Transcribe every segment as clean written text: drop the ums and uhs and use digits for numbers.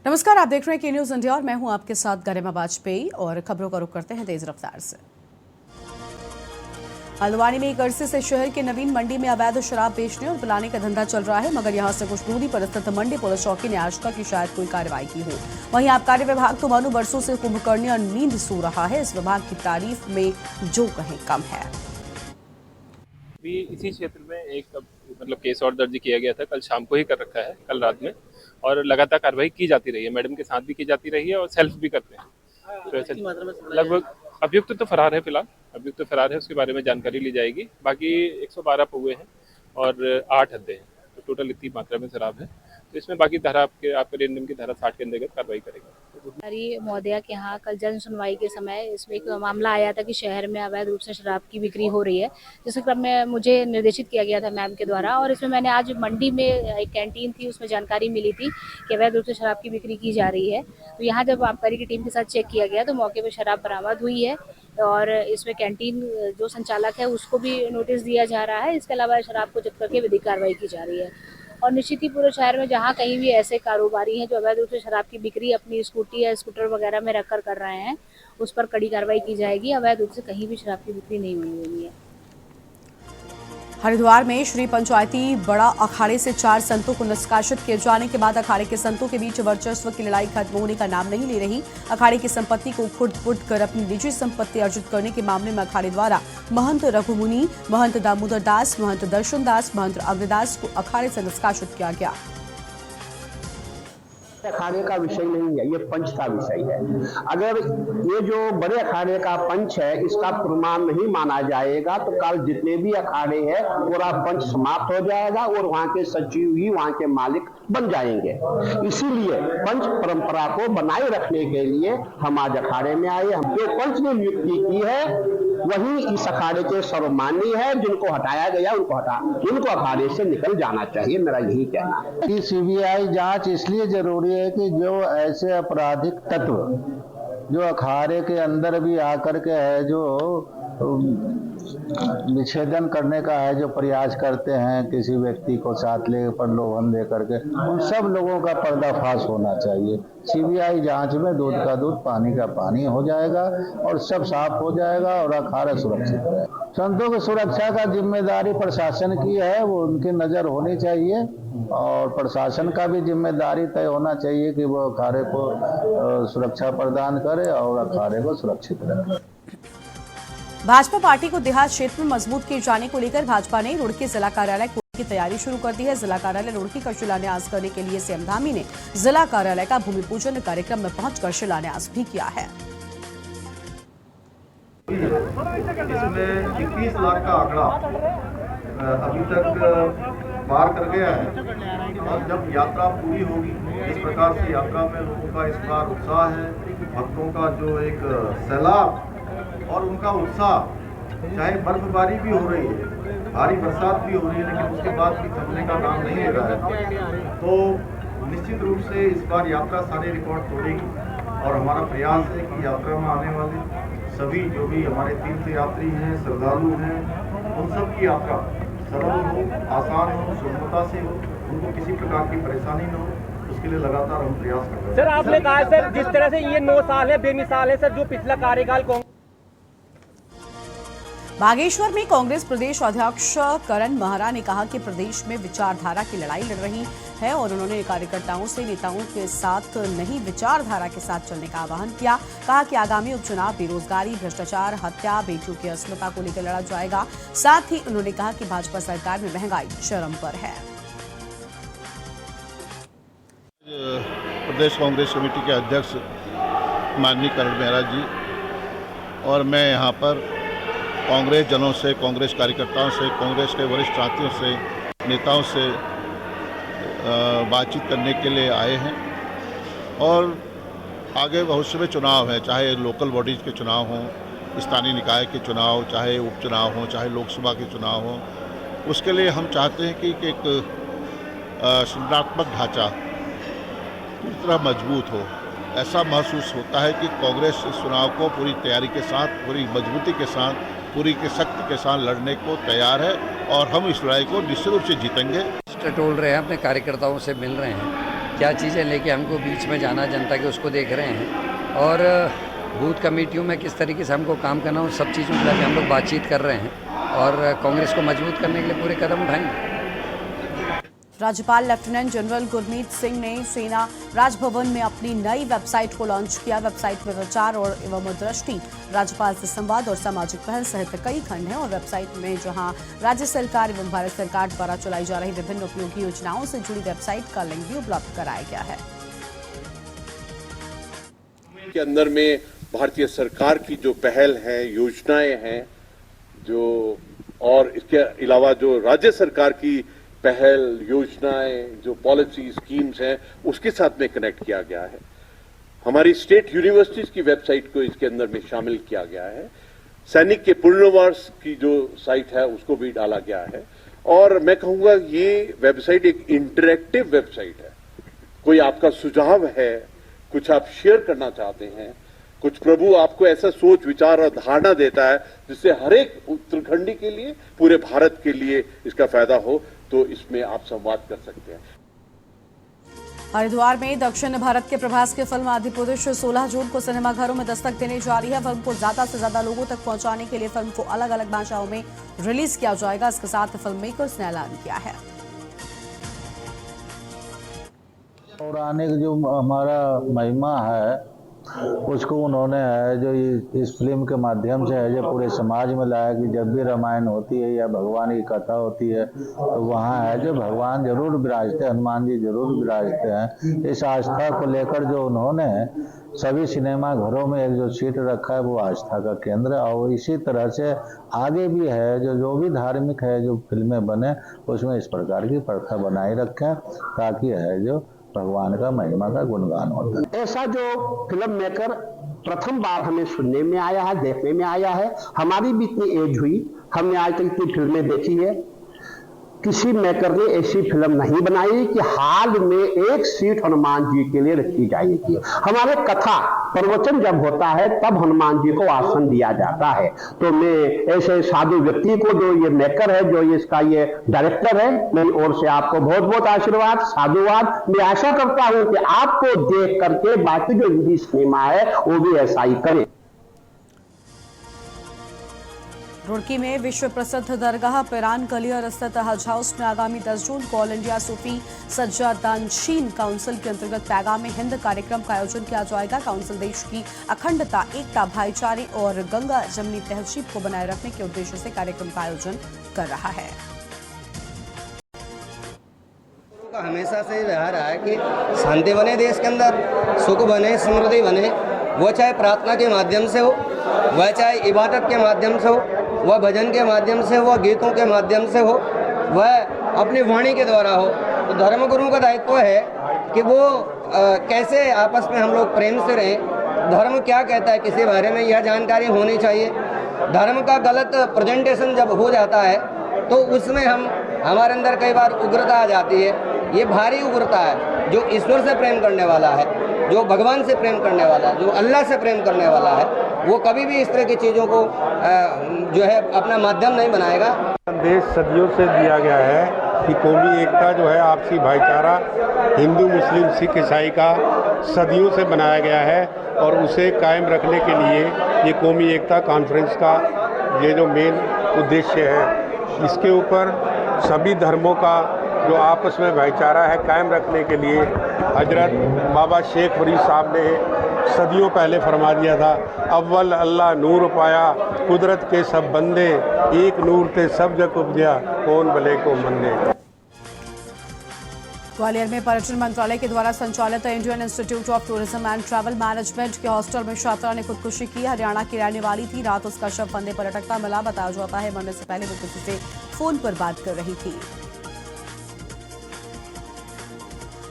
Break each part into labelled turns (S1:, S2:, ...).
S1: नमस्कार, आप देख रहे हैं के न्यूज इंडिया और मैं हूं आपके साथ गरिमा वाजपेयी। और खबरों का रुख करते हैं तेज रफ्तार से। हल्द्वानी में एक अरसे से शहर के नवीन मंडी में अवैध शराब बेचने और पिलाने का धंधा चल रहा है, मगर यहां से कुछ दूरी पर स्थित मंडी पुलिस चौकी ने आज तक की शायद कोई कार्रवाई की हो। वहीं आबकारी विभाग तो मानो बरसों से कुंभकर्णी और नींद सो रहा है। इस विभाग की तारीफ में जो कहें कम है।
S2: भी इसी क्षेत्र में एक केस और दर्ज किया गया था, कल शाम को ही कर रखा है, कल रात में, और लगातार कार्रवाई की जाती रही है। मैडम के साथ भी की जाती रही है और सेल्फ भी करते हैं। तो ऐसे लगभग अभियुक्त तो फरार है, फिलहाल अभियुक्त तो फरार है, उसके बारे में जानकारी ली जाएगी। बाकी 112 पौवे हैं और 8 हद्दे हैं, तो टोटल इतनी मात्रा में शराब है। तो इसमें बाकी धारा आपके अधिनियम की धारा 60 के अंतर्गत कार्रवाई करेगी।
S3: महोदया के यहाँ कल जन सुनवाई के समय इसमें एक मामला आया था कि शहर में अवैध रूप से शराब की बिक्री हो रही है, जिस क्रम में मुझे निर्देशित किया गया था मैम के द्वारा। और इसमें मैंने आज मंडी में एक कैंटीन थी, उसमें जानकारी मिली थी कि अवैध रूप से शराब की बिक्री की जा रही है। तो यहाँ जब आबकारी की टीम के साथ चेक किया गया तो मौके पर शराब बरामद हुई है और इसमें कैंटीन जो संचालक है उसको भी नोटिस दिया जा रहा है। इसके अलावा शराब को जब्त करके विधिक कार्रवाई की जा रही है। और निश्चित ही पूरे शहर में जहाँ कहीं भी ऐसे कारोबारी हैं जो अवैध रूप से शराब की बिक्री अपनी स्कूटी या स्कूटर वगैरह में रखकर कर रहे हैं, उस पर कड़ी कार्रवाई की जाएगी। अवैध रूप से कहीं भी शराब की बिक्री नहीं होनी है।
S1: हरिद्वार में श्री पंचायती बड़ा अखाड़े से 4 संतों को निष्कासित किए जाने के बाद अखाड़े के संतों के बीच वर्चस्व की लड़ाई खत्म होने का नाम नहीं ले रही। अखाड़े की संपत्ति को खुद कर अपनी निजी संपत्ति अर्जित करने के मामले में अखाड़े द्वारा महंत रघुमुनि, महंत दामोदर दास, महंत दर्शन दास, महंत अग्रदास को अखाड़े से निष्कासित किया गया।
S4: अखाड़े का विषय नहीं है, ये पंच का विषय है। अगर ये जो बड़े अखाड़े का पंच है इसका प्रमाण नहीं माना जाएगा तो कल जितने भी अखाड़े हैं पूरा पंच समाप्त हो जाएगा और वहां के सचिव ही वहां के मालिक बन जाएंगे। इसीलिए पंच परंपरा को बनाए रखने के लिए हम आज अखाड़े में आए। हम जो पंच ने नियुक्ति की है वही इस अखाड़े के सर्वमान्य है। जिनको हटाया गया उनको अखाड़े से निकल जाना चाहिए, मेरा यही कहना है।
S5: कि सीबीआई जांच इसलिए जरूरी है कि जो ऐसे आपराधिक तत्व जो अखाड़े के अंदर भी आकर के है, जो विच्छेदन करने का है, जो प्रयास करते हैं किसी व्यक्ति को साथ ले प्रलोभन दे करके, उन सब लोगों का पर्दाफाश होना चाहिए। सीबीआई जांच में दूध का दूध पानी का पानी हो जाएगा और सब साफ हो जाएगा और अखाड़ा सुरक्षित रहेगा। संतों की सुरक्षा का जिम्मेदारी प्रशासन की है, वो उनकी नजर होनी चाहिए और प्रशासन का भी जिम्मेदारी तय होना चाहिए कि वो अखाड़े को सुरक्षा प्रदान करे और अखाड़े को सुरक्षित रखे।
S1: भाजपा पार्टी को देहात क्षेत्र में मजबूत किए जाने को लेकर भाजपा ने रुड़की जिला कार्यालय की तैयारी शुरू कर दी है। जिला कार्यालय रुड़की का शिलान्यास करने के लिए सीएम धामी ने जिला कार्यालय का भूमि पूजन कार्यक्रम में पहुंचकर शिलान्यास भी किया है।
S6: इसमें 21 लाख का आंकड़ा अभी तक पार कर गया है और जब यात्रा पूरी होगी, इस प्रकार से यात्रा में लोगों का इस बार उत्साह है, भक्तों का जो एक सैलाब और उनका उत्साह, चाहे बर्फबारी भी हो रही है, भारी बरसात भी हो रही है, लेकिन उसके बाद भी थमने का नाम नहीं ले रहा है। तो निश्चित रूप से इस बार यात्रा सारे रिकॉर्ड तोड़ेगी और हमारा प्रयास है कि यात्रा में आने वाले सभी जो भी हमारे तीर्थ यात्री हैं, श्रद्धालु हैं, उन सब की यात्रा सरल हो, आसान हो, सुगमता से हो, उनको किसी प्रकार की परेशानी न हो, उसके लिए लगातार हम प्रयास कर रहे हैं।
S7: सर, आपने कहा सर जिस तरह से ये 9 साल है बेमिसाल है सर, जो पिछला कार्यकाल
S1: बागेश्वर में कांग्रेस प्रदेश अध्यक्ष करण महरा ने कहा कि प्रदेश में विचारधारा की लड़ाई लड़ रही है और उन्होंने कार्यकर्ताओं से नेताओं के साथ नहीं विचारधारा के साथ चलने का आह्वान किया। कहा कि आगामी उपचुनाव बेरोजगारी, भ्रष्टाचार, हत्या, बेटियों की अस्मिता को लेकर लड़ा जाएगा। साथ ही उन्होंने कहा कि भाजपा सरकार में महंगाई चरम पर है।
S8: प्रदेश कांग्रेस कमेटी के अध्यक्ष माननीय करण महरा जी और मैं यहाँ पर कांग्रेस जनों से, कांग्रेस कार्यकर्ताओं से, कांग्रेस के वरिष्ठ साथियों से, नेताओं से बातचीत करने के लिए आए हैं। और आगे भविष्य में चुनाव है, चाहे लोकल बॉडीज के चुनाव हों, स्थानीय निकाय के चुनाव, चाहे उपचुनाव हों, चाहे लोकसभा के चुनाव हों, उसके लिए हम चाहते हैं कि एक संगठनात्मक ढांचा पूरी तरह मजबूत हो। ऐसा महसूस होता है कि कांग्रेस इस चुनाव को पूरी तैयारी के साथ, पूरी मजबूती के साथ, पूरी के शक्ति के साथ लड़ने को तैयार है और हम इस लड़ाई को निश्चित रूप से जीतेंगे।
S9: टटोल रहे हैं, अपने कार्यकर्ताओं से मिल रहे हैं क्या चीज़ें लेके हमको बीच में जाना जनता के उसको देख रहे हैं। और बूथ कमेटियों में किस तरीके से हमको काम करना, उन सब चीज़ों के लिए हम लोग बातचीत कर रहे हैं और कांग्रेस को मजबूत करने के लिए पूरे कदम उठाएंगे।
S1: राज्यपाल लेफ्टिनेंट जनरल गुरमीत सिंह ने सेना राजभवन में अपनी नई वेबसाइट को लॉन्च किया। वेबसाइट में विचार और एवं दृष्टि, राज्यपाल से संवाद और सामाजिक पहल सहित कई खंड हैं और वेबसाइट में जहां राज्य सरकार एवं भारत सरकार द्वारा चलाई जा रही विभिन्न उपयोगी योजनाओं से जुड़ी वेबसाइट का लिंक भी उपलब्ध कराया गया है।
S10: के अंदर में भारतीय सरकार की जो पहल है, योजनाएं हैं जो, और इसके अलावा जो राज्य सरकार की पहल, योजनाएं, जो पॉलिसी स्कीम्स हैं, उसके साथ में कनेक्ट किया गया है। हमारी स्टेट यूनिवर्सिटीज की वेबसाइट को इसके अंदर में शामिल किया गया है। सैनिक के पुनर्वास की जो साइट है उसको भी डाला गया है। और मैं कहूंगा ये वेबसाइट एक इंटरैक्टिव वेबसाइट है। कोई आपका सुझाव है, कुछ आप शेयर करना चाहते हैं, कुछ प्रभु आपको ऐसा सोच विचार और धारणा देता है जिससे हर एक उत्तराखंडी के लिए, पूरे भारत के लिए इसका फायदा हो, तो इसमें आप संवाद कर सकते हैं।
S1: हरिद्वार में दक्षिण भारत के प्रभास की फिल्म आदिपुरुष 16 जून को सिनेमाघरों में दस्तक देने जा रही है। फिल्म को ज्यादा से ज्यादा लोगों तक पहुंचाने के लिए फिल्म को अलग अलग भाषाओं में रिलीज किया जाएगा। इसके साथ फिल्म मेकर्स ने ऐलान किया है।
S5: पौराणिक जो हमारा महिमा है उसको उन्होंने है जो इस फिल्म के माध्यम से है जो पूरे समाज में लाया कि जब भी रामायण होती है या भगवान की कथा होती है तो वहाँ है जो भगवान जरूर विराजते, हनुमान जी जरूर विराजते हैं। इस आस्था को लेकर जो उन्होंने सभी सिनेमा घरों में एक जो सीट रखा है वो आस्था का केंद्र है। और इसी तरह से आगे भी है जो भी धार्मिक है जो फिल्में बने उसमें इस प्रकार की प्रथा बनाए रखें ताकि है जो भगवान का महिमा का गुणगान होता है।
S4: ऐसा जो फिल्म मेकर प्रथम बार हमें सुनने में आया है, देखने में आया है। हमारी भी इतनी एज हुई, हमने आज तक इतनी फिल्में देखी है, किसी मेकर ने ऐसी फिल्म नहीं बनाई कि हाल में एक सीट हनुमान जी के लिए रखी जाएगी। हमारे कथा प्रवचन जब होता है तब हनुमान जी को आसन दिया जाता है। तो मैं ऐसे साधु व्यक्ति को, जो ये मेकर है, जो इसका ये डायरेक्टर है, मेरी ओर से आपको बहुत बहुत आशीर्वाद, साधुवाद। मैं आशा करता हूं कि आपको देख करके बाकी जो हिंदी सिनेमा है वो भी ऐसा ही करे।
S1: रुड़की में विश्व प्रसिद्ध दरगाह पिरान कलियर स्थित हज हाउस में आगामी 10 जून को ऑल इंडिया सूफी सज्जादानशीन काउंसिल के अंतर्गत पैगाम हिंद कार्यक्रम का आयोजन किया जाएगा। काउंसिल देश की अखंडता, एकता, भाईचारे और गंगा जमनी तहजीब को बनाए रखने के उद्देश्य से कार्यक्रम का आयोजन कर रहा है।
S11: हमेशा से रहा है कि शांति बने देश के अंदर, सुख बने, समृद्धि बने, वो चाहे प्रार्थना के माध्यम से हो, वह चाहे इबादत के माध्यम से हो, वह भजन के माध्यम से, वह गीतों के माध्यम से हो, वह अपनी वाणी के द्वारा हो। तो धर्मगुरुओं का दायित्व है कि वो कैसे आपस में हम लोग प्रेम से रहें। धर्म क्या कहता है किसी बारे में यह जानकारी होनी चाहिए। धर्म का गलत प्रेजेंटेशन जब हो जाता है तो उसमें हमारे अंदर कई बार उग्रता आ जाती है। ये भारी उग्रता है। जो ईश्वर से प्रेम करने वाला है, जो भगवान से प्रेम करने वाला है, जो अल्लाह से प्रेम करने वाला है, वो कभी भी इस तरह की चीज़ों को जो है अपना माध्यम नहीं बनाएगा।
S12: संदेश सदियों से दिया गया है कि कौमी एकता जो है, आपसी भाईचारा हिंदू, मुस्लिम, सिख, ईसाई का सदियों से बनाया गया है और उसे कायम रखने के लिए ये कौमी एकता कॉन्फ्रेंस का ये जो मेन उद्देश्य है। इसके ऊपर सभी धर्मों का जो आपस में भाईचारा है कायम रखने के लिए हजरत बाबा शेख फरीद साहब ने सदियों पहले फरमा दिया था, अव्वल अल्लाह नूर पाया, कुदरत के सब बंदे, एक नूर ते सब जग उपजया, कौन भले को मंदे।
S1: ग्वालियर में पर्यटन मंत्रालय के द्वारा संचालित Indian institute of tourism and travel management के हॉस्टल में छात्रा ने खुदकुशी की। हरियाणा की रहने वाली थी। रात उसका शव फंदे पर लटकता मिला। बताया जाता है मरने से पहले वो किसी से फोन पर बात कर रही थी।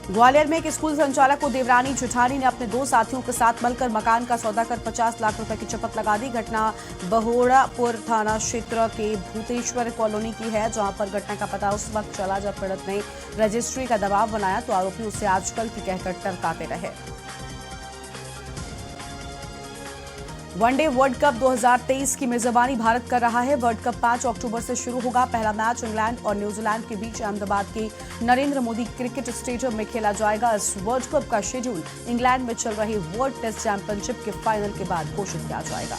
S1: ग्वालियर में एक स्कूल संचालक को देवरानी जेठानी ने अपने 2 साथियों के साथ मिलकर मकान का सौदा कर 50 लाख रुपए की चपत लगा दी। घटना बहोड़ापुर थाना क्षेत्र के भूतेश्वर कॉलोनी की है, जहां पर घटना का पता उस वक्त चला जब पीड़ित ने रजिस्ट्री का दबाव बनाया तो आरोपी उसे आजकल की कहकर टरकाते रहे। वनडे वर्ल्ड कप 2023 की मेजबानी भारत कर रहा है। वर्ल्ड कप 5 अक्टूबर से शुरू होगा। पहला मैच इंग्लैंड और न्यूजीलैंड के बीच अहमदाबाद के नरेंद्र मोदी क्रिकेट स्टेडियम में खेला जाएगा। इस वर्ल्ड कप का शेड्यूल इंग्लैंड में चल रही वर्ल्ड टेस्ट चैंपियनशिप के फाइनल के बाद घोषित किया जाएगा।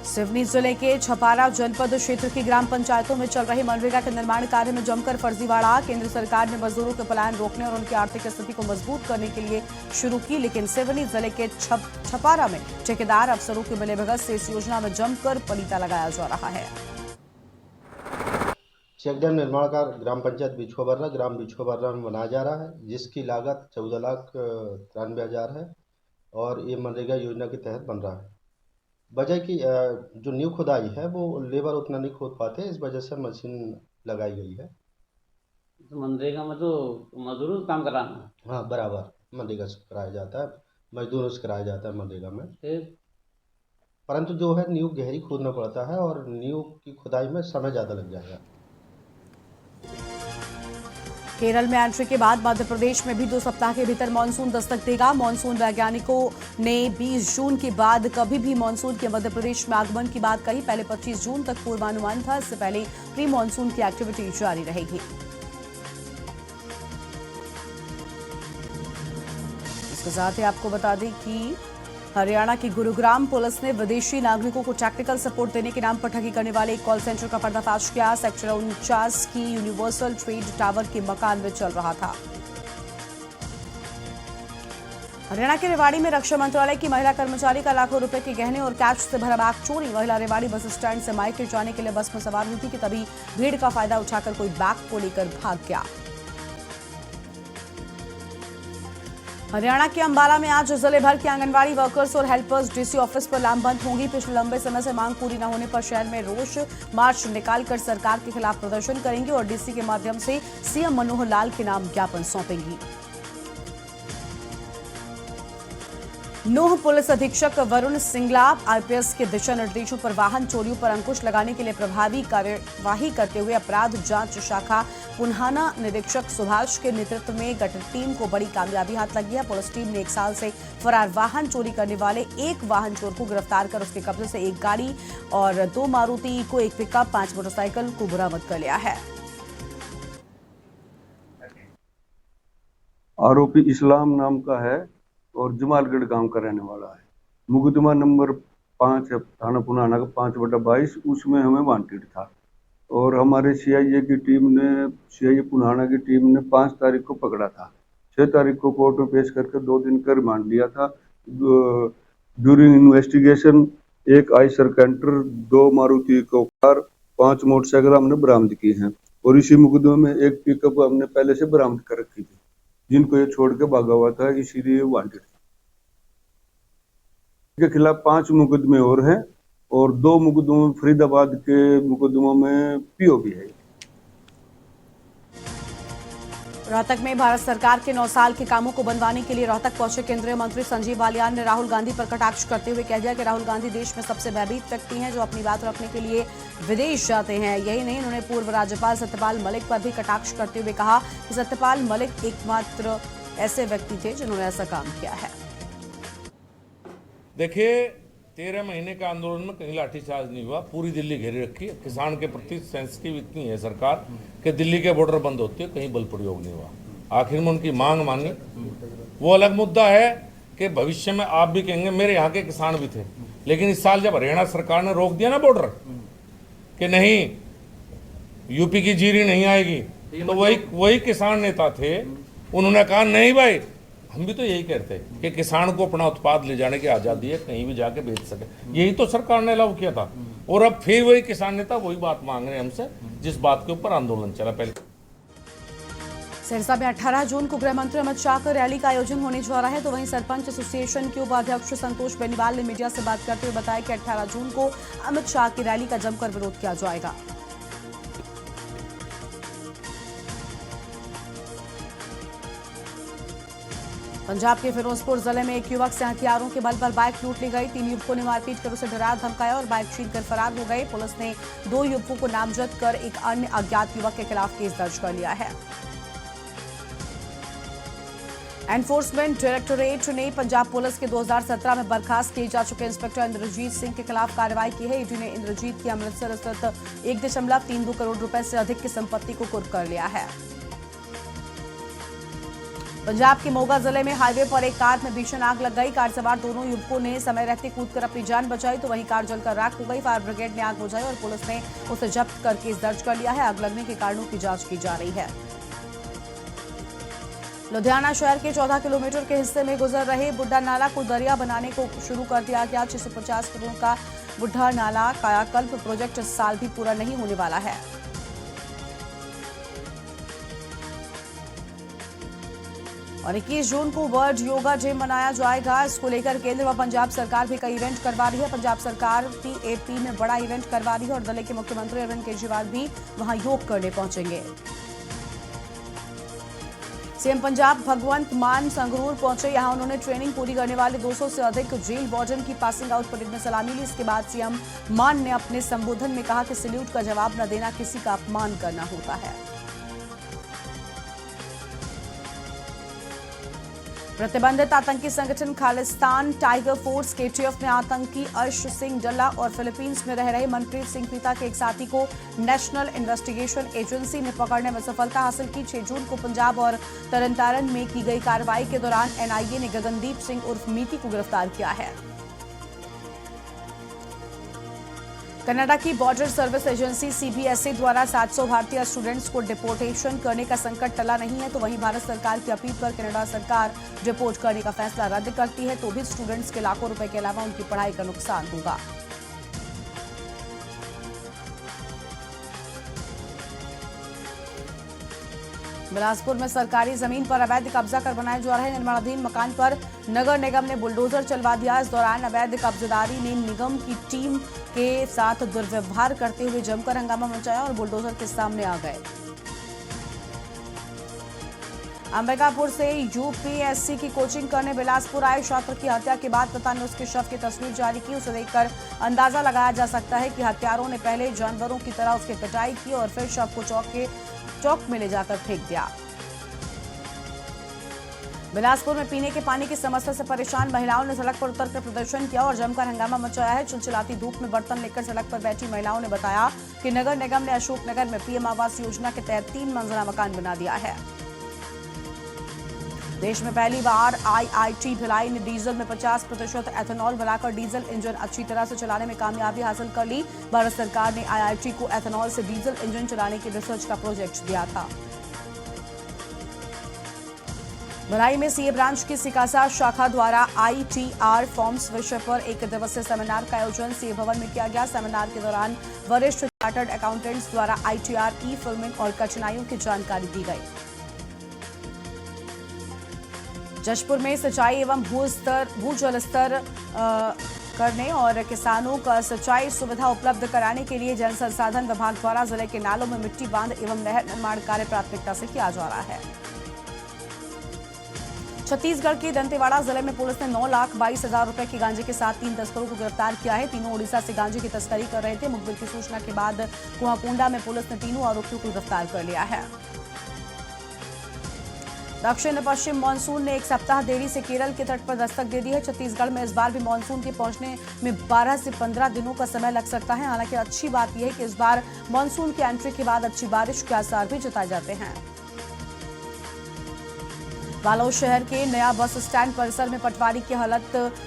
S1: सिवनी जिले के छपारा जनपद क्षेत्र की ग्राम पंचायतों में चल रही मनरेगा के निर्माण कार्य में जमकर फर्जीवाड़ा। केंद्र सरकार ने मजदूरों के पलायन रोकने और उनकी आर्थिक स्थिति को मजबूत करने के लिए शुरू की, लेकिन सिवनी जिले के छपारा में ठेकेदार अफसरों के मिलीभगत से इस योजना में जमकर पलीता लगाया जा रहा है।
S13: चेक डैम निर्माण कार्य ग्राम पंचायत बिछोबर्रा ग्राम बिछोबर्रा में बनाया जा रहा है, जिसकी लागत 14,93,000 है और ये मनरेगा योजना के तहत बन रहा है। वजह की जो नींव खुदाई है वो लेबर उतना नहीं खोद पाते, इस वजह से मशीन लगाई गई है।
S14: तो मनरेगा में तो मजदूरों को काम कराना है?
S13: हाँ, बराबर मनरेगा से कराया जाता है, मजदूरों से कराया जाता है मनरेगा में। परंतु जो है नींव गहरी खोदना पड़ता है और नींव की खुदाई में समय ज़्यादा लग जाएगा।
S1: केरल में एंट्री के बाद मध्य प्रदेश में भी 2 सप्ताह के भीतर मानसून दस्तक देगा। मानसून वैज्ञानिकों ने 20 जून के बाद कभी भी मानसून के मध्य प्रदेश में आगमन की बात कही। पहले 25 जून तक पूर्वानुमान था, इससे पहले प्री मानसून की एक्टिविटी जारी रहेगी। इसके साथ ही आपको बता दें कि हरियाणा की गुरुग्राम पुलिस ने विदेशी नागरिकों को टेक्निकल सपोर्ट देने के नाम पर ठगी करने वाले एक कॉल सेंटर का पर्दाफाश किया। सेक्टर 49 की यूनिवर्सल ट्रेड टावर के मकान में चल रहा था। हरियाणा के रेवाड़ी में रक्षा मंत्रालय की महिला कर्मचारी का लाखों रुपए के गहने और कैश से भरा बैग चोरी। महिला रेवाड़ी बस स्टैंड से मायके जाने के लिए बस में सवार हुई थी कि तभी भीड़ का फायदा उठाकर कोई बैग को लेकर भाग गया। हरियाणा के अंबाला में आज जिले भर के आंगनवाड़ी वर्कर्स और हेल्पर्स डीसी ऑफिस पर लामबंद होंगी। पिछले लंबे समय से मांग पूरी न होने पर शहर में रोष मार्च निकालकर सरकार के खिलाफ प्रदर्शन करेंगे और डीसी के माध्यम से सीएम मनोहर लाल के नाम ज्ञापन सौंपेंगी। नूह पुलिस अधीक्षक वरुण सिंगला आईपीएस के दिशा निर्देशों पर वाहन चोरियों पर अंकुश लगाने के लिए प्रभावी कार्यवाही करते हुए अपराध जांच शाखा पुन्हाना निरीक्षक सुभाष के नेतृत्व में गठित टीम को बड़ी कामयाबी हाथ लगी है। पुलिस टीम ने 1 साल से फरार वाहन चोरी करने वाले एक वाहन चोर को गिरफ्तार कर उसके कब्जे से 1 गाड़ी और 2 मारुति इको, 1 पिकअप, 5 मोटरसाइकिल को बरामद कर लिया है।
S15: आरोपी इस्लाम नाम का है और जमालगढ़ गांव का रहने वाला है। मुकदमा नंबर 5 थाना पुनाना का 5/22, उसमें हमें वांटेड था और हमारे सीआईए की टीम ने, सीआईए पुनाना की टीम ने 5 तारीख को पकड़ा था। 6 तारीख को कोर्ट में पेश करके 2 दिन का रिमांड लिया था। During investigation 1 Eicher canter, 2 Maruti Eeco car, 5 motorcycle हमने बरामद की हैं और इसी मुकदमे में 1 पिकअप हमने पहले से बरामद कर रखी थी, जिनको ये छोड़ के भागा हुआ था, इसीलिए वांटेड। के खिलाफ 5 मुकदमे और हैं और 2 मुकदमों में फरीदाबाद के मुकदमों में पीओ भी है।
S1: रोहतक में भारत सरकार के 9 साल के कामों को बनवाने के लिए रोहतक पहुंचे केंद्रीय मंत्री संजीव बालियान ने राहुल गांधी पर कटाक्ष करते हुए कह दिया कि राहुल गांधी देश में सबसे भयभीत व्यक्ति हैं जो अपनी बात रखने के लिए विदेश जाते हैं। यही नहीं, उन्होंने पूर्व राज्यपाल सत्यपाल मलिक पर भी कटाक्ष करते हुए कहा कि सत्यपाल मलिक एकमात्र ऐसे व्यक्ति थे जिन्होंने ऐसा काम किया है।
S16: देखिए, 13 महीने का आंदोलन में कहीं लाठीचार्ज नहीं हुआ, पूरी दिल्ली घेरे रखी है। किसान के प्रति सेंसिटिव इतनी है सरकार कि दिल्ली के बॉर्डर बंद होते हैं, कहीं बल प्रयोग नहीं हुआ। आखिर में उनकी मांग मानी। वो अलग मुद्दा है कि भविष्य में आप भी कहेंगे मेरे यहाँ के किसान भी थे, लेकिन इस साल जब हरियाणा सरकार ने रोक दिया ना बॉर्डर कि नहीं यूपी की जीरी नहीं आएगी, तो वही किसान नेता थे, उन्होंने कहा नहीं भाई, हम भी तो यही कहते हैं कि किसान को अपना उत्पाद ले जाने की आज़ादी है, कहीं भी जाके बेच सके। यही तो सरकार ने अलाउ किया था और अब फिर वही किसान नेता वही बात मांग रहे हैं हमसे, जिस बात के ऊपर आंदोलन चला पहले।
S1: सिरसा में 18 जून को गृह मंत्री अमित शाह का रैली का आयोजन होने जा रहा है, तो वहीं सरपंच एसोसिएशन के उपाध्यक्ष संतोष बेनीवाल ने मीडिया से बात करते हुए बताया कि 18 जून को अमित शाह की रैली का जमकर विरोध किया जाएगा। पंजाब के फिरोजपुर जिले में एक युवक से हथियारों के बल पर बाइक लूट ली गई। 3 युवकों ने मारपीट कर उसे डराया धमकाया और बाइक छीनकर फरार हो गए। पुलिस ने 2 युवकों को नामजद कर एक अन्य अज्ञात युवक के खिलाफ केस दर्ज कर लिया है। एनफोर्समेंट डायरेक्टोरेट ने पंजाब पुलिस के 2017 में बर्खास्त किए जा चुके इंस्पेक्टर इंद्रजीत सिंह के खिलाफ कार्रवाई की है। ईडी ने इंद्रजीत की अमृतसर स्थित 1.32 करोड़ रुपए से अधिक की संपत्ति को कुर्क कर लिया है। पंजाब के मोगा जिले में हाईवे पर एक कार में भीषण आग लग गई। कार सवार दोनों युवकों ने समय रहते कूदकर अपनी जान बचाई, तो वहीं कार जलकर राख हो गई। फायर ब्रिगेड ने आग बुझाई और पुलिस ने उसे जब्त कर केस दर्ज कर लिया है। आग लगने के कारणों की जांच की जा रही है। लुधियाना शहर के 14 किलोमीटर के हिस्से में गुजर रहे बुढ़ा नाला को दरिया बनाने को शुरू कर दिया गया। 650 करोड़ का बुढ़ा नाला कायाकल्प प्रोजेक्ट इस साल भी पूरा नहीं होने वाला है। और 21 जून को वर्ल्ड योगा डे मनाया जाएगा। इसको लेकर केंद्र व पंजाब सरकार भी कई इवेंट करवा रही है। पंजाब सरकार PAP में बड़ा इवेंट करवा रही है और दिल्ली के मुख्यमंत्री अरविंद केजरीवाल भी वहां योग करने पहुंचेंगे। सीएम पंजाब भगवंत मान संगरूर पहुंचे। यहां उन्होंने ट्रेनिंग पूरी करने वाले 200 से अधिक जेल वार्डन की पासिंग आउट परेड में सलामी ली। इसके बाद सीएम मान ने अपने संबोधन में कहा कि सैल्यूट का जवाब न देना किसी का अपमान करना होता है। प्रतिबंधित आतंकी संगठन खालिस्तान टाइगर फोर्स KTF ने आतंकी अर्श सिंह डल्ला और फिलीपींस में रह रहे मनप्रीत सिंह पीता के एक साथी को नेशनल इन्वेस्टिगेशन एजेंसी ने पकड़ने में सफलता हासिल की। 6 जून को पंजाब और तरनतारन में की गई कार्रवाई के दौरान NIA ने गगनदीप सिंह उर्फ मीती को गिरफ्तार किया है। कनाडा की बॉर्डर सर्विस एजेंसी CBSA द्वारा 700 भारतीय स्टूडेंट्स को डिपोर्टेशन करने का संकट टला नहीं है, तो वहीं भारत सरकार की अपील पर कनाडा सरकार डिपोर्ट करने का फैसला रद्द करती है, तो भी स्टूडेंट्स के लाखों रुपए के अलावा उनकी पढ़ाई का नुकसान होगा। बिलासपुर में सरकारी जमीन पर अवैध कब्जा कर बनाए जा रहे निर्माणाधीन मकान पर नगर निगम ने बुलडोजर चलवा दिया। इस दौरान अवैध कब्जेदारी ने निगम की टीम के साथ दुर्व्यवहार करते हुए जमकर हंगामा मचाया और बुलडोजर के सामने आ गए। अंबिकापुर से UPSC की कोचिंग करने बिलासपुर आए छात्र की हत्या के बाद पिता ने उसके शव की तस्वीर जारी की। उसे देखकर अंदाजा लगाया जा सकता है कि हत्यारों ने पहले जानवरों की तरह उसकी पिटाई की और फिर शव को चौक में ले जाकर फेंक दिया। बिलासपुर में पीने के पानी की समस्या से परेशान महिलाओं ने सड़क पर उतरकर प्रदर्शन किया और जमकर हंगामा मचाया है। चिलचिलाती धूप में बर्तन लेकर सड़क पर बैठी महिलाओं ने बताया कि नगर निगम ने अशोकनगर में PM आवास योजना के तहत 3 मंजिला मकान बना दिया है। देश में पहली बार IIT भिलाई ने डीजल में 50% एथेनॉल मिलाकर डीजल इंजन अच्छी तरह से चलाने में कामयाबी हासिल कर ली। भारत सरकार ने IIT को एथेनॉल से डीजल इंजन चलाने की रिसर्च का प्रोजेक्ट दिया था। भिलाई में CA ब्रांच की सिकासा शाखा द्वारा ITR फॉर्म्स विषय पर 1 दिवसीय सेमिनार का आयोजन CA भवन में किया गया। सेमिनार के दौरान वरिष्ठ चार्टर्ड अकाउंटेंट्स द्वारा ITR ई-फिल्मिंग और कठिनाइयों की जानकारी दी गई। जशपुर में सिंचाई एवं भूजल स्तर करने और किसानों का सिंचाई सुविधा उपलब्ध कराने के लिए जल संसाधन विभाग द्वारा जिले के नालों में मिट्टी बांध एवं नहर निर्माण कार्य प्राथमिकता से किया जा रहा है। छत्तीसगढ़ के दंतेवाड़ा जिले में पुलिस ने 9,22,000 रुपए की गांजे के साथ 3 तस्करों को गिरफ्तार किया है। तीनों ओडिशा से गांजे की तस्करी कर रहे थे। मुखबिर की सूचना के बाद कुआकोंडा में पुलिस ने तीनों आरोपियों को गिरफ्तार कर लिया है। दक्षिण पश्चिम मानसून ने 1 सप्ताह देरी से केरल के तट पर दस्तक दे दी है। छत्तीसगढ़ में इस बार भी मानसून के पहुंचने में 12 से 15 दिनों का समय लग सकता है। हालांकि अच्छी बात यह है कि इस बार मानसून की एंट्री के बाद अच्छी बारिश के आसार भी जताए जाते हैं। बालोद शहर के नया बस स्टैंड परिसर में पटवारी की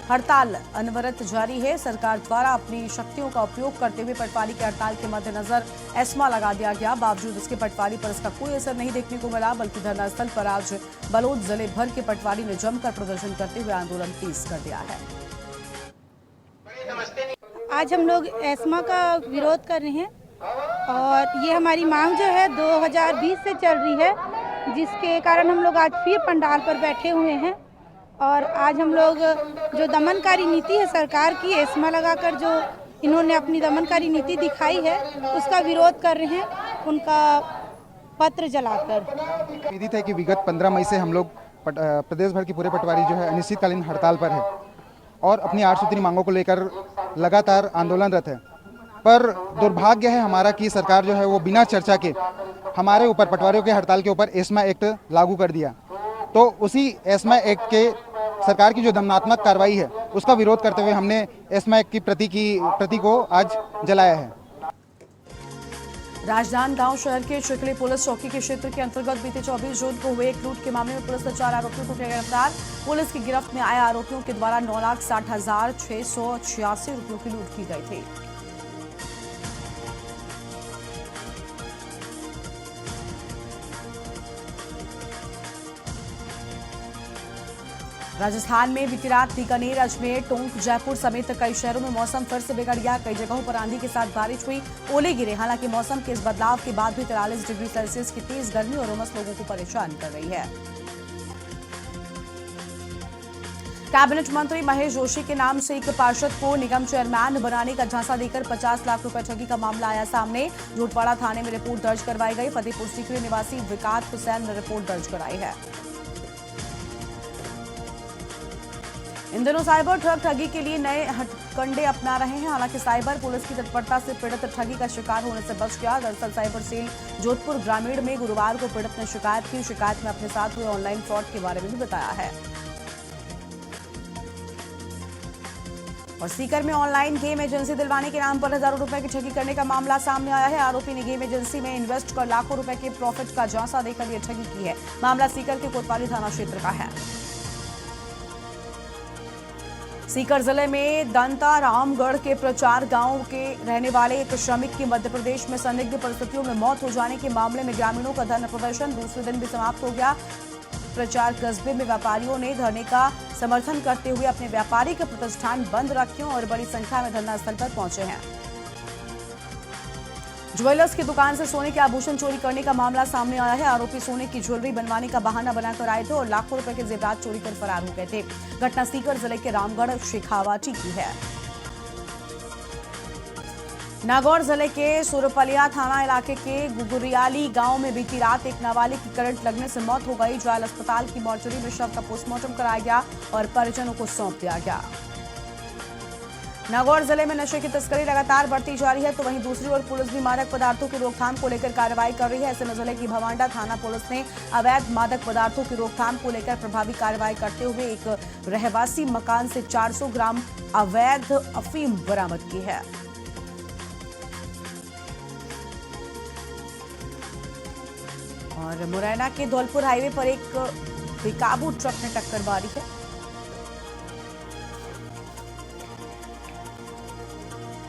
S1: हड़ताल अनवरत जारी है। सरकार द्वारा अपनी शक्तियों का उपयोग करते हुए पटवारी की हड़ताल के मद्देनजर एस्मा लगा दिया गया। बावजूद इसके पटवारी पर इसका कोई असर नहीं देखने को मिला, बल्कि धरना स्थल पर आज बालोद जिले भर के पटवारी ने जमकर प्रदर्शन करते हुए आंदोलन तेज कर दिया है।
S17: आज हम लोग एस्मा का विरोध कर रहे हैं और ये हमारी मांग जो है 2020 से चल रही है, जिसके कारण हम लोग आज फिर पंडाल पर बैठे हुए हैं। और आज हम लोग जो दमनकारी नीति है सरकार की, एस्मा लगाकर जो इन्होंने अपनी दमनकारी नीति दिखाई है, उसका विरोध कर रहे हैं, उनका पत्र जलाकर।
S18: विदित है कि विगत 15 मई से हम लोग प्रदेश भर की पूरे पटवारी जो है अनिश्चितकालीन हड़ताल पर है और अपनी 8 सूत्री मांगों को लेकर लगातार आंदोलनरत है। पर दुर्भाग्य है हमारा कि सरकार जो है वो बिना चर्चा के हमारे ऊपर, पटवारियों के हड़ताल के ऊपर एस्मा एक्ट लागू कर दिया। तो उसी एस्मा एक्ट के सरकार की जो दमनात्मक कार्रवाई है उसका विरोध करते हुए हमने एस्मा एक्ट की प्रति को आज जलाया है।
S1: राजनांदगांव शहर के चिखली पुलिस चौकी के क्षेत्र के अंतर्गत बीते 24 जून को हुए एक लूट के मामले में पुलिस ने 4 आरोपियों को किया गिरफ्तार। पुलिस की गिरफ्त में आए आरोपियों के द्वारा 9,60,686 रुपयों की लूट की गई थी। राजस्थान में बीती रात बीकानेर, अजमेर, टोंक, जयपुर समेत कई शहरों में मौसम फिर से बिगड़ गया। कई जगहों पर आंधी के साथ बारिश हुई, ओले गिरे। हालांकि मौसम के इस बदलाव के बाद भी 43 डिग्री सेल्सियस की तेज गर्मी और उमस लोगों को परेशान कर रही है। कैबिनेट मंत्री महेश जोशी के नाम से एक पार्षद को निगम चेयरमैन बनाने का झांसा देकर 50 लाख रुपए ठगी का मामला आया सामने। झूठपाड़ा थाने में रिपोर्ट दर्ज करवाई गई। फतेहपुर सीकरी निवासी विकास हुसैन ने रिपोर्ट दर्ज कराई है। इन दिनों साइबर ठग ठगी के लिए नए हथकंडे अपना रहे हैं। हालांकि साइबर पुलिस की तत्परता से पीड़ित ठगी का शिकार होने से बच गया। दरअसल साइबर सेल जोधपुर ग्रामीण में गुरुवार को पीड़ित ने शिकायत की। शिकायत में अपने साथ हुए ऑनलाइन फ्रॉड के बारे में भी बताया है। और सीकर में ऑनलाइन गेम एजेंसी दिलवाने के नाम पर हजारों रुपए की ठगी करने का मामला सामने आया है। आरोपी ने गेम एजेंसी में इन्वेस्ट कर लाखों रुपए के प्रॉफिट का झांसा देकर यह ठगी की है। मामला सीकर के कोतवाली थाना क्षेत्र का है। सीकर जिले में दंता रामगढ़ के प्रचार गांव के रहने वाले एक श्रमिक की मध्य प्रदेश में संदिग्ध परिस्थितियों में मौत हो जाने के मामले में ग्रामीणों का धरना प्रदर्शन दूसरे दिन भी समाप्त हो गया। प्रचार कस्बे में व्यापारियों ने धरने का समर्थन करते हुए अपने व्यापारिक प्रतिष्ठान बंद रखे और बड़ी संख्या में धरना स्थल पर पहुंचे हैं। ज्वेलर्स की दुकान से सोने के आभूषण चोरी करने का मामला सामने आया है। आरोपी सोने की ज्वेलरी बनवाने का बहाना बनाकर आए थे और लाखों रुपए के जेवरात चोरी कर फरार हो गए थे। घटना सीकर जिले के रामगढ़ शेखावाटी की है। नागौर जिले के सुरपलिया थाना इलाके के गुगुरियाली गांव में बीती रात एक नाबालिग की करंट लगने से मौत हो गई। जॉयल अस्पताल की मॉर्चरी में शव का पोस्टमार्टम कराया गया और परिजनों को सौंप दिया गया। नागौर जिले में नशे की तस्करी लगातार बढ़ती जा रही है, तो वहीं दूसरी ओर पुलिस भी मादक पदार्थों की रोकथाम को लेकर कार्रवाई कर रही है। ऐसे में जिले की भवांडा थाना पुलिस ने अवैध मादक पदार्थों की रोकथाम को लेकर प्रभावी कार्रवाई करते हुए एक रहवासी मकान से 400 ग्राम अवैध अफीम बरामद की है। और मुरैना के धौलपुर हाईवे पर एक बेकाबू ट्रक ने टक्कर मारी है।